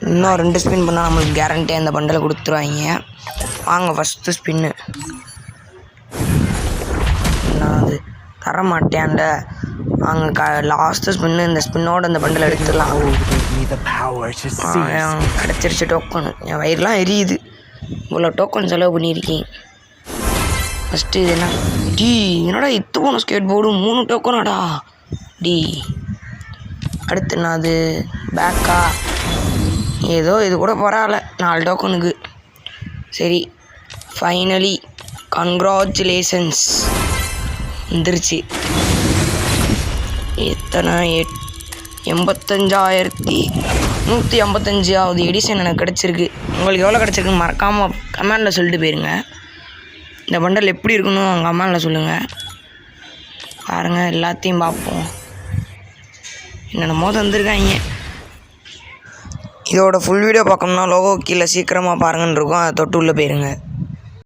இன்னும் 2 ஸ்பின் பண்ணால் நம்மளுக்கு கேரண்டியாக அந்த பண்டலை கொடுத்துருவாங்க. வாங்க ஃபஸ்ட்டு ஸ்பின்னு. நான் அது தர மாட்டேன்ல. வாங்க லாஸ்ட்டு ஸ்பின்னு. இந்த ஸ்பின்னோட இந்த பண்டலை எடுத்துடலாம். கிடச்சிருச்சு டோக்கன். என் வயிறுலாம் எரியுது. இவ்வளோ டோக்கன் செலவு பண்ணியிருக்கேன். ஃபஸ்ட்டு இது என்ன டி, என்னடா இத்து போன ஸ்கேட் போர்டு 3 டோக்கனாடா டி. அடுத்து நான் அது பேக்கா ஏதோ இது கூட பரவாயில்ல 4 டோக்கனுக்கு. சரி ஃபைனலி கங்க்ராச்சுலேஷன்ஸ் வந்துருச்சு. எத்தனை 85,155வது எடிஷன் எனக்கு கிடச்சிருக்கு. உங்களுக்கு எவ்வளோ கிடச்சிருக்குன்னு மறக்காமல் கமெண்டில் சொல்லிட்டு போயிருங்க. இந்த பண்டல் எப்படி இருக்கணும் கமெண்டில் சொல்லுங்கள். பாருங்கள் எல்லாத்தையும் பார்ப்போம். என்னென்னமோ தந்துருக்காங்க. இதோட ஃபுல் வீடியோ பார்க்கணும்னா லோகோ கீழே சீக்கிரமாக பாருங்கன்னு இருக்கும். அதை தொட்டு உள்ளே போயிருங்க.